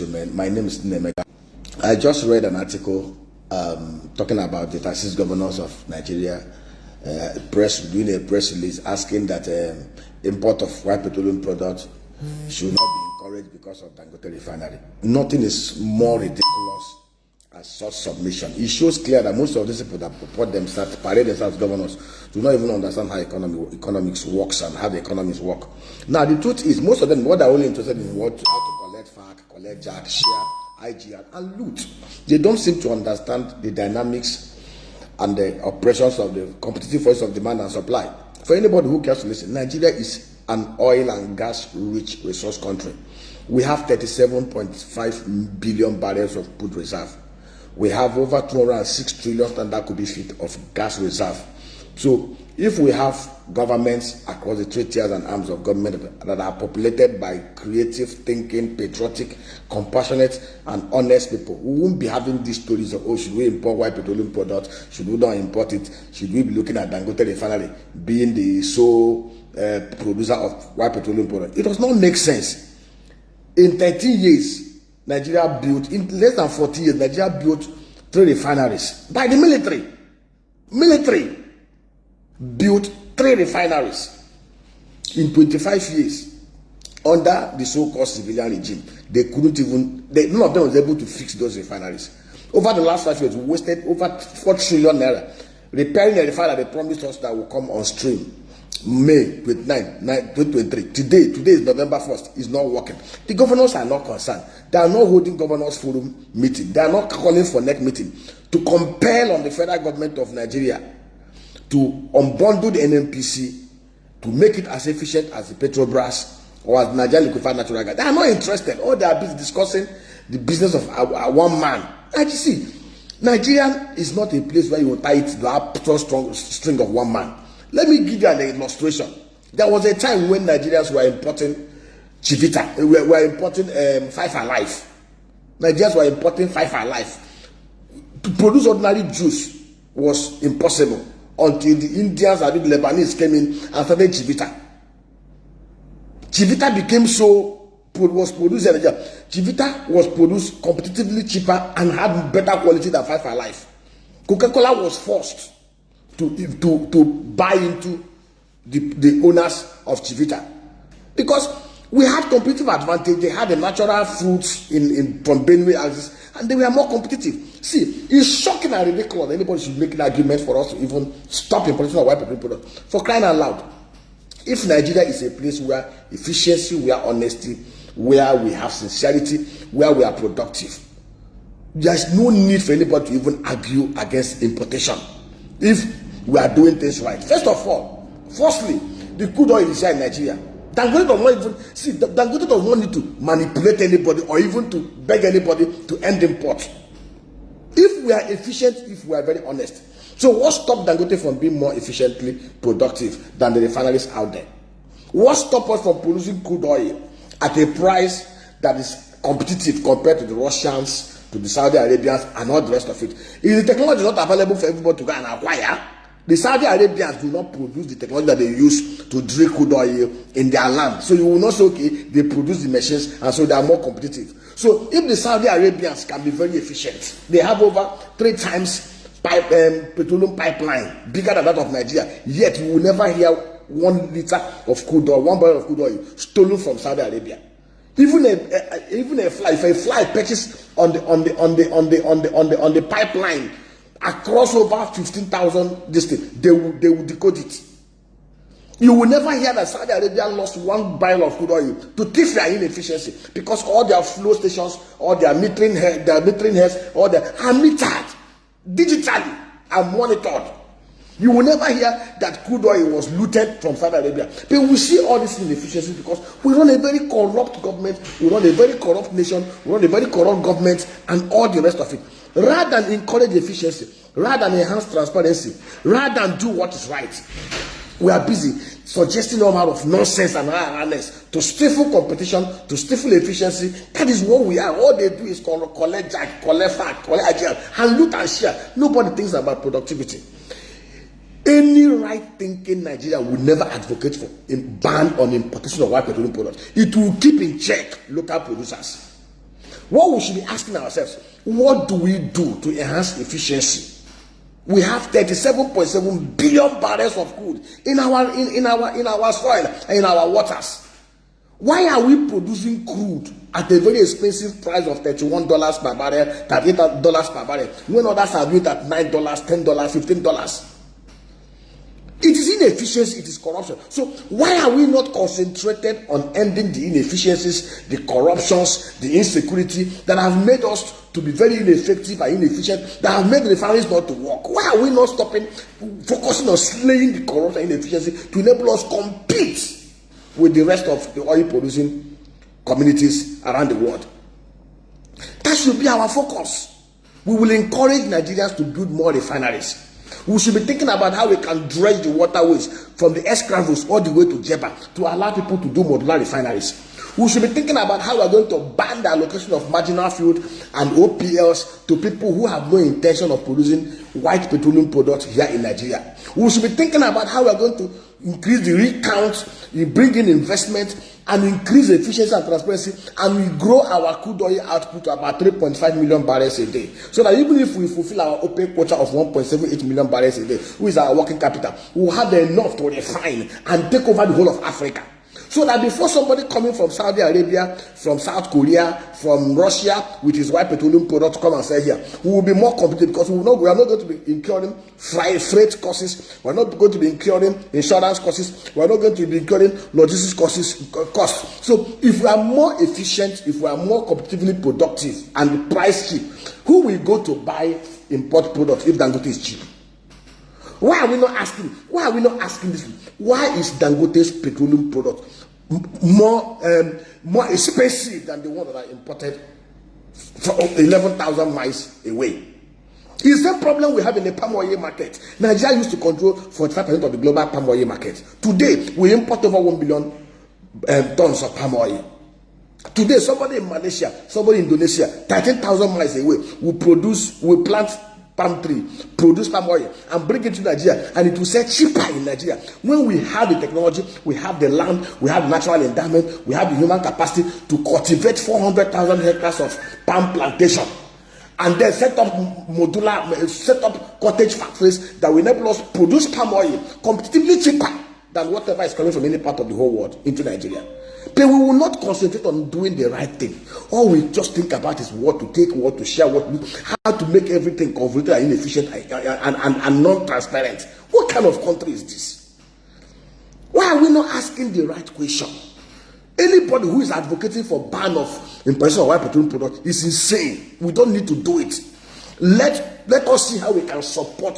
gentlemen. My name is Nemeka. I just read an article talking about the taxis governors of Nigeria doing a press release asking that import of white petroleum products should not be encouraged because of Dangote refinery. Nothing is more ridiculous as such submission. It shows clear that most of these people that purport themselves, parade themselves governors, do not even understand how economics works and how the economies work. Now, the truth is, most of them, what they're only interested in how to collect FAC, collect jack, share, IGR, and loot. They don't seem to understand the dynamics and the operations of the competitive force of demand and supply. For anybody who cares to listen, Nigeria is an oil and gas rich resource country. We have 37.5 billion barrels of crude reserve. We have over 206 trillion standard cubic feet of gas reserve. So if we have governments across the three tiers and arms of government that are populated by creative thinking, patriotic, compassionate, and honest people, we won't be having these stories of, oh, should we import white petroleum products? Should we not import it? Should we be looking at Dangote refinery being the sole producer of white petroleum products? It does not make sense. In 13 years, Nigeria built, in less than 40 years, Nigeria built 3 refineries by the military. Military built 3 refineries in 25 years under the so-called civilian regime. They couldn't even, none of them was able to fix those refineries. Over the last 5 years, we wasted over 4 trillion naira repairing a refinery they promised us that will come on stream May 29, 2023. Today is November 1st. It's not working. The governors are not concerned. They are not holding governors forum meeting. They are not calling for next meeting to compel on the federal government of Nigeria to unbundle the NNPC to make it as efficient as the Petrobras or as Nigeria liquefied natural gas. They are not interested. All they are busy discussing the business of one man. And you see, Nigeria is not a place where you tie it to the strong string of one man. Let me give you an illustration. There was a time when Nigerians were importing Chivita. We were importing Five Alive. Nigerians were importing Five Alive. To produce ordinary juice was impossible until the Indians and the Lebanese came in and started Chivita. Chivita became was produced in Nigeria. Chivita was produced competitively cheaper and had better quality than Five Alive. Coca-Cola was forced to buy into the owners of Chivita because we had competitive advantage. They had the natural fruits from Benue axis and they were more competitive. See, it's shocking and ridiculous that anybody should make an argument for us to even stop importation of white petroleum products. For crying out loud, if Nigeria is a place where efficiency, where honesty, where we have sincerity, where we are productive, there's no need for anybody to even argue against importation if we are doing things right. First of all, firstly, the crude oil is here in Nigeria. Dangote does not even see. Dangote does not need to manipulate anybody or even to beg anybody to end import. If we are efficient, if we are very honest, so what stopped Dangote from being more efficiently productive than the refineries out there? What stopped us from producing crude oil at a price that is competitive compared to the Russians, to the Saudi Arabians, and all the rest of it? Is the technology not available for everybody to go and acquire? The Saudi Arabians do not produce the technology that they use to drill crude oil in their land. So you will not say, okay, they produce the machines and so they are more competitive. So if the Saudi Arabians can be very efficient, they have over 3 times petroleum pipeline bigger than that of Nigeria, yet you will never hear 1 liter of crude oil, 1 barrel of crude oil stolen from Saudi Arabia. Even a fly, if a fly perches on the pipeline across over 15,000 districts, they will decode it. You will never hear that Saudi Arabia lost 1 barrel of crude oil to thief their inefficiency because all their flow stations, all their metering heads, all their are metered digitally and monitored. You will never hear that crude oil was looted from Saudi Arabia. But we see all this inefficiency because we run a very corrupt government, we run a very corrupt nation, we run a very corrupt government, and all the rest of it. Rather than encourage efficiency, rather than enhance transparency, rather than do what is right, we are busy suggesting all manner of nonsense and awareness to stifle competition, to stifle efficiency. That is what we are. All they do is collect jack, collect fact, collect idea, and loot and share. Nobody thinks about productivity. Any right-thinking Nigeria will never advocate for a ban on importation of white petroleum products. It will keep in check local producers. What we should be asking ourselves, what do we do to enhance efficiency? We have 37.7 billion barrels of crude in our soil and in our waters. Why are we producing crude at a very expensive price of $31 per barrel, $38 per barrel, when others are doing it at $9, $10, $15? It is inefficiency, it is corruption. So why are we not concentrated on ending the inefficiencies, the corruptions, the insecurity that have made us to be very ineffective and inefficient, that have made the refineries not to work? Why are we not focusing on slaying the corruption and inefficiency to enable us compete with the rest of the oil producing communities around the world? That should be our focus. We will encourage Nigerians to build more refineries. We should be thinking about how we can dredge the waterways from the escravos all the way to Jebba to allow people to do modular refineries. We should be thinking about how we are going to ban the allocation of marginal fuel and OPLs to people who have no intention of producing white petroleum products here in Nigeria. We should be thinking about how we are going to increase the rig count, bring in investment, and increase efficiency and transparency, and we grow our crude oil output to about 3.5 million barrels a day. So that even if we fulfill our OPEC quota of 1.78 million barrels a day, which is our working capital, we will have enough to refine and take over the whole of Africa. So that before somebody coming from Saudi Arabia, from South Korea, from Russia, with his white petroleum product come and say here, we will be more competitive, because we are not going to be incurring freight costs, we are not going to be incurring insurance costs, we are not going to be incurring logistics costs. So if we are more efficient, if we are more competitively productive and price cheap, who will go to buy import products if Dangote is cheap? Why are we not asking this? Why is Dangote's petroleum product more expensive than the one that are imported from 11,000 miles away? It's the problem we have in the palm oil market. Nigeria used to control 45% of the global palm oil market. Today, we import over 1 billion tons of palm oil. Today, somebody in Malaysia, somebody in Indonesia, 13,000 miles away, will plant palm tree, produce palm oil, and bring it to Nigeria, and it will sell cheaper in Nigeria. When we have the technology, we have the land, we have natural endowment, we have the human capacity to cultivate 400,000 hectares of palm plantation, and then set up cottage factories that will enable us produce palm oil competitively cheaper than whatever is coming from any part of the whole world into Nigeria. But we will not concentrate on doing the right thing. All we just think about is what to take, what to share, how to make everything convoluted and inefficient and non-transparent. What kind of country is this? Why are we not asking the right question? Anybody who is advocating for ban of importation of white petroleum products is insane. We don't need to do it. Let us see how we can support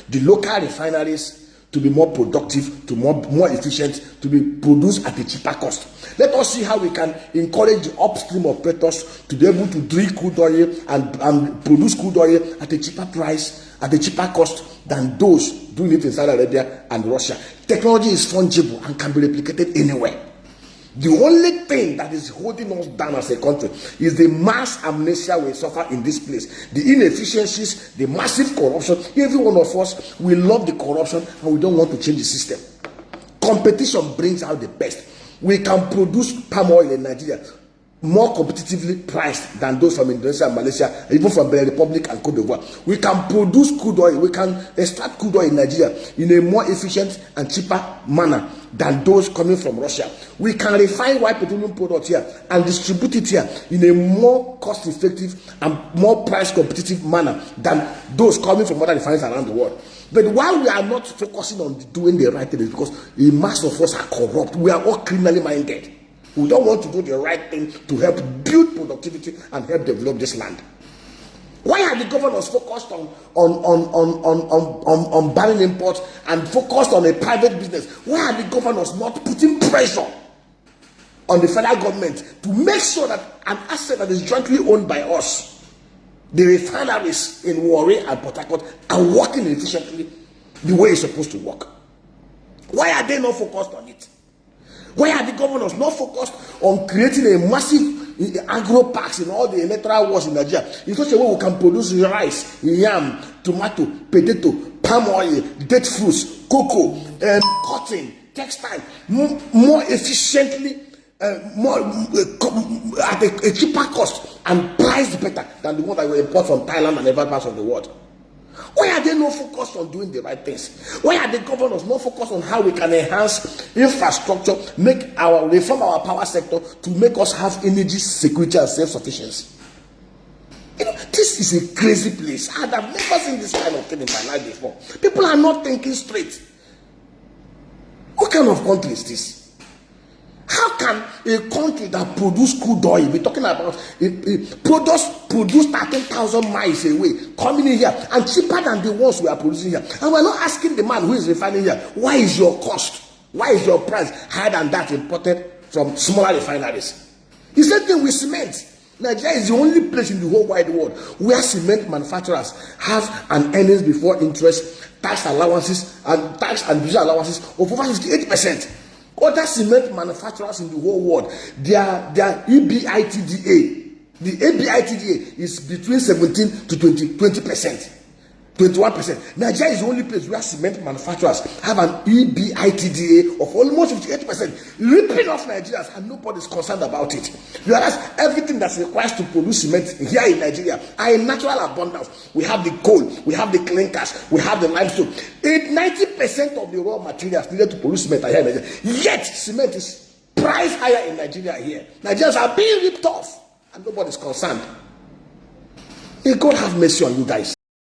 the local refineries to be more productive, to more efficient, to be produced at a cheaper cost. Let us see how we can encourage the upstream operators to be able to drill crude oil and produce crude oil at a cheaper price, at a cheaper cost than those doing it in Saudi Arabia and Russia. Technology is fungible and can be replicated anywhere. The only thing that is holding us down as a country is the mass amnesia we suffer in this place. The inefficiencies, the massive corruption. Every one of us, we love the corruption and we don't want to change the system. Competition brings out the best. We can produce palm oil in Nigeria more competitively priced than those from Indonesia and Malaysia, even from Benin Republic and Cote d'Ivoire. We can produce crude oil, we can extract crude oil in Nigeria in a more efficient and cheaper manner than those coming from Russia. We can refine white petroleum products here and distribute it here in a more cost-effective and more price-competitive manner than those coming from other refineries around the world. But why we are not focusing on doing the right thing is because a mass of us are corrupt. We are all criminally minded. We don't want to do the right thing to help build productivity and help develop this land. Why are the governors focused on banning imports and focused on a private business? Why are the governors not putting pressure on the federal government to make sure that an asset that is jointly owned by us, the refineries in Warri and Port Harcourt, are working efficiently the way it's supposed to work? Why are they not focused on it? Why are the governors not focused on creating a massive agro parks in all the electoral wards in Nigeria in such a way we can produce rice, yam, tomato, potato, palm oil, date fruits, cocoa, cotton, textile more efficiently at a cheaper cost and priced better than the one that we import from Thailand and other parts of the world. Why are they not focused on doing the right things? Why are the governors not focused on how we can enhance infrastructure, reform our power sector to make us have energy security and self-sufficiency? This is a crazy place. I have never seen this kind of thing in my life before. People are not thinking straight. What kind of country is this? How can a country that produce crude oil, we're talking about produce 13,000 miles away, coming in here and cheaper than the ones we are producing here? And we're not asking the man who is refining here, why is your cost? Why is your price higher than that imported from smaller refineries? The same thing with cement. Nigeria is the only place in the whole wide world where cement manufacturers have an earnings before interest, tax allowances, and tax and business allowances of over 58%. Other cement manufacturers in the whole world, their EBITDA, the EBITDA is between 17 to 20%. 21%. Nigeria is the only place where cement manufacturers have an EBITDA of almost 58%, ripping off Nigerians, and nobody is concerned about it. Whereas everything that's required to produce cement here in Nigeria are in natural abundance. We have the coal, we have the clinkers, we have the limestone. 90% of the raw materials needed to produce cement are here in Nigeria. Yet cement is priced higher in Nigeria here. Nigerians are being ripped off, and nobody is concerned. May God have mercy on you guys.